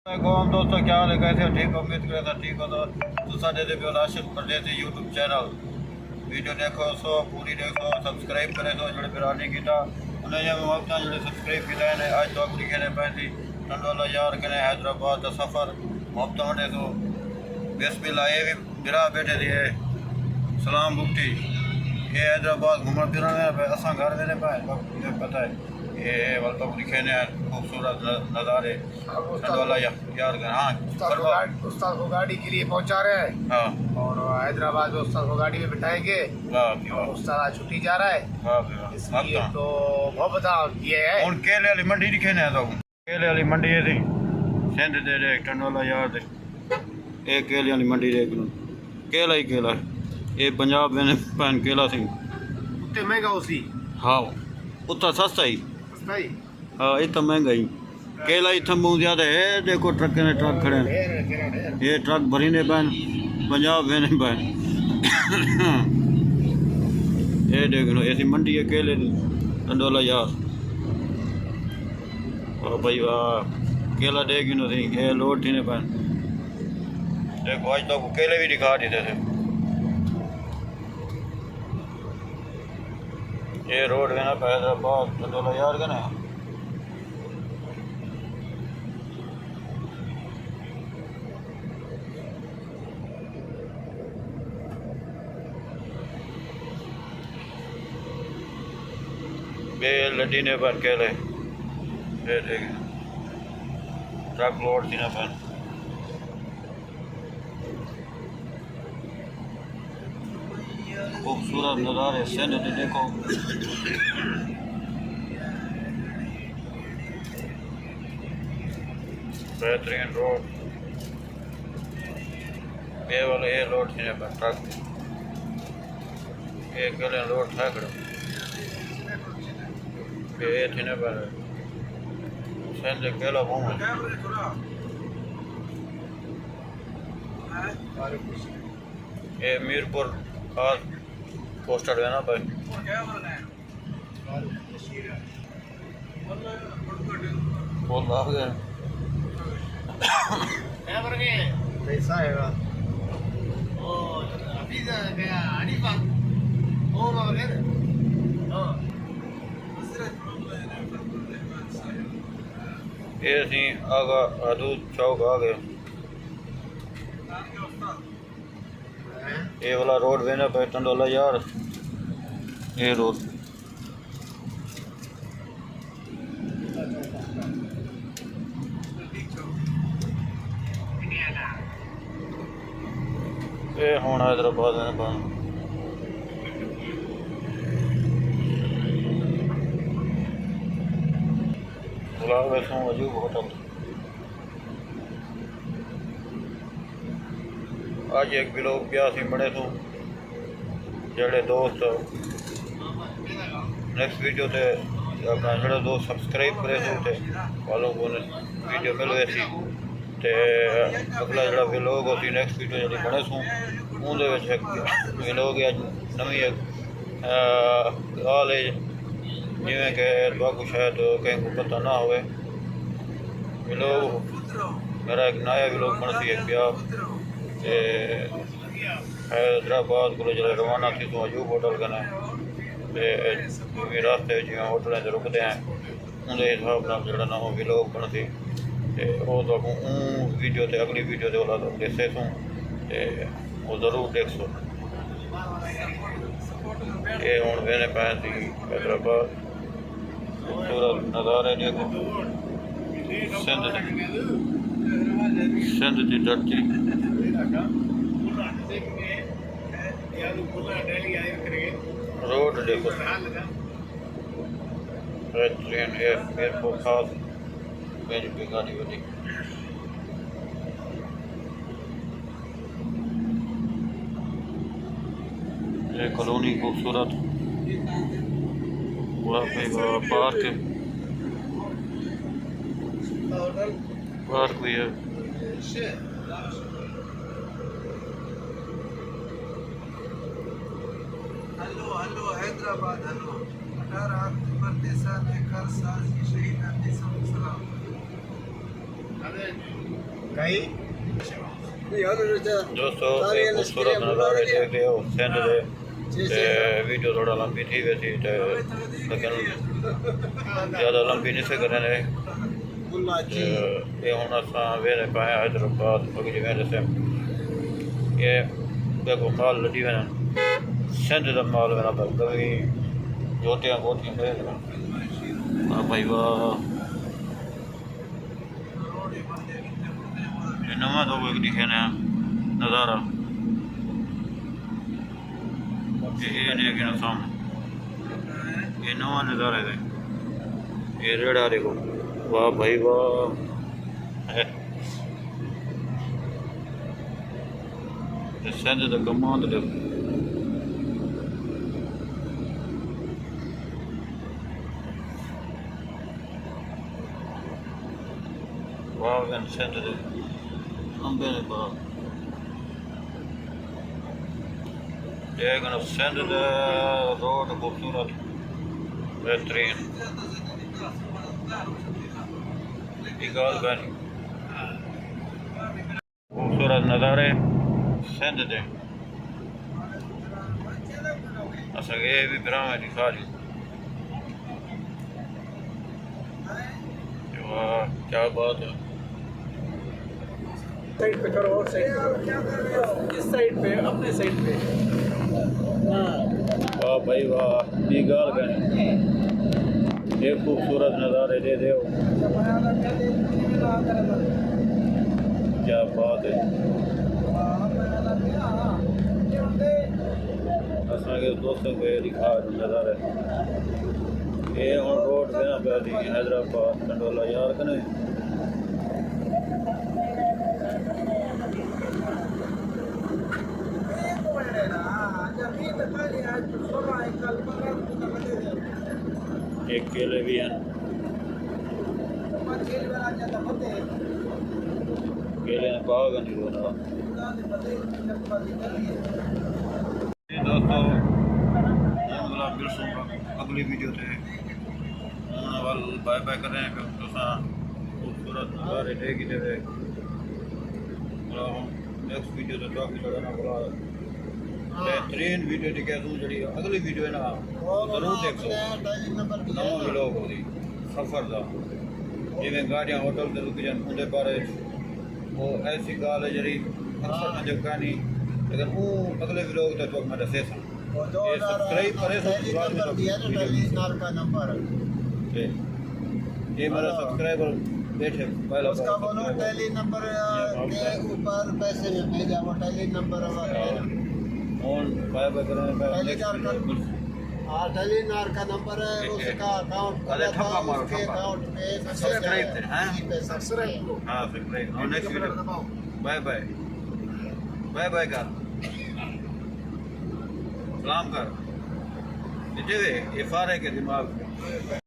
कौन दोस्तों क्या हाल है, कैसे हो? ठीक हो? उम्मीद करें तो ठीक हो। तो साढ़े राशिद प्रदेश यूट्यूब चैनल वीडियो देखो सो पूरी देखो, सब्सक्राइब करें तो जो बिरानी की उन्हें वक्त जो सब्सक्राइब किया है आज तो अपनी कहने पैंती टंडोला यार कने हैदराबाद का सफ़र वक्त वटे तो बिस्मिल्लाह ये भी बिरा बैठे दिए सलाम बुकटी ये हैदराबाद घूमन फिरन असा घर वेने पाए पता है ये वल तो लिखे ने खूबसूरत नज़ारे टंडोला यार हाँ उस्ताद को गाड़ी के लिए पहुंचा रहे हैं। हाँ और हैदराबाद में उस्ताद को गाड़ी में बिठाएंगे। उस्ताद आज छुट्टी जा रहा है इसलिए तो बहुत बता ये है हूँ केले वाली मंडी दिखे ने तो केले वाली मंडी है सिंध दे देख टंडोला यार दे ये केले वाली मंडी देख लो केला ही केला ये पंजाब में पैन केला सी उतने महंगा उसी हाँ उतना सस्ता ही सस्ता ही हाँ इतना महंगा ही केला इतना बहुत ज़्यादा है। देखो ट्रक ने ट्रक खड़े हैं ये ट्रक भरी ने पैन पंजाब में नहीं पैन ये देख लो ऐसी मंडी है केले टंडोला यार और भाई वाह केला देख लो थी ये लोड थी ने पैन देखो आज तो केले भी दिखा देते थे। ये रोड है ना हैदराबाद टंडोला यार का ना बे लड्डी ने पर केले ये देख ट्रक लोड थी ना पैन खूबसूरत नज़ारे सिंध दे देखो बेहतरीन रोड ये वाले ये लोड थी पर ट्रक ये केले लोड था करो ये थी ने पर सिंध केला घूम ये मीरपुर खास पोस्टर है ना भाई बहुत आ गया पैसा है ओ अभी गया अनीफा ओ मगर ये असी आगा हदूद चौक आ गए ये वाला रोड वेना पे टंडोला यार ये रोड ये हूँ हैदराबाद में बंद गुलाब वैसों अजूब होटल आज एक ब्लॉग गया सी बने तो जेड़े दोस्त नेक्स्ट वीडियो से अपना जो दोस्त सब्सक्राइब करे थे वालों को वीडियो मिल गई सी ते अगला जो ब्लॉग होती नेक्स्ट वीडियो जी बने सूँ उन्हें ब्लॉग नवी गाल है जिमें कि बाकू शायद कहीं को पता ना हो ब्लॉग मेरा एक नया ब्लॉग बन सी गया हैदराबाद को जो रवाना थी तो अजूब होटल कने रास्ते जिमें होटलें से रुकते हैं उनके हिसाब न जो ना वो व्लॉग बनती वो तो वीडियो से अगली वीडियो से वाला तो देखे सूँ वो ज़रूर देख सो ये हूँ वेने पाए थी हैदराबाद खूबसूरत नज़ारे देखो सिंध की धरती रोड देखो बेहतरीन एयरपोर्ट खास मेरी भी गाड़ी वाली ये कॉलोनी खूबसूरत पूरा पार्क भी है। हेलो हैदराबाद हेलो 18 अक्टूबर 3 साल शहीद सलाम कहीं दोस्तों ये खूबसूरत नज़ारे देखते हो सिंध दे वीडियो थोड़ा लंबी थी वैसी लेकिन ज़्यादा लंबी नहीं से करने ये हूँ असां वेरे पाए हैदराबाद अगली वेरे से ये देखो माल लड़ी वेना सिंध दा माल वेना पर कभी जोतियाँ गोतियाँ वाह भाई वाह ये नवा तो एक दिखे ना नज़ारा ये देखिए ना सामने ये नवा नज़ारा है ये रेड़ा देखो वाह भाई वाह सिंध दा कमाल देखो वाह सिंध दे अंबे ने बाग देखना सिंध दा रोड खूबसूरत बेहतरीन खूबसूरत नज़ारे सिंध दे असांखे ये भी बिराम दिखा दी वाह क्या बात है साइड पे करो और साइड पे इस साइड पे अपने साइड पे वाह भाई वाह ये गाल गए ये खूबसूरत नज़ारे दे दो क्या बात है असांखे दोस्तों को ये दिखा नज़ारे ये हूँ रोड देना पिया थी हैदराबाद कंडोला यार कने एक केले भी हैं केले ने बाग नहीं रोना दोस्तों अगली वीडियो थे बाय बाय कर रहे हैं खूबसूरत नज़ारे देखी थे नेक्स्ट वीडियो तो चौकी चढ़ाना पड़ा बेहतरीन वीडियो दिखे तू जी अगली वीडियो है ना जरूर देखो नवा व्लॉग हो सफ़र का जिमें गाड़ियाँ होटल से रुक जान उनके बारे वो ऐसी गाल है जी अक्सर न जो कहानी लेकिन वो अगले व्लॉग तक तो मैं दसे ये सब्सक्राइब करे ये मेरा सब्सक्राइबर बैठे पहला उसका बोलो टेली नंबर के ऊपर पैसे में भेजा वो टेली नंबर और बाय बाय करें टेलीनार का नंबर है उसका अकाउंट अरे ठप्पा मारो अकाउंट पे सब्सक्राइब थे हां सब्सक्राइब हां सब्सक्राइब और next video bye bye bye bye कर सलाम कर ये फारे के दिमाग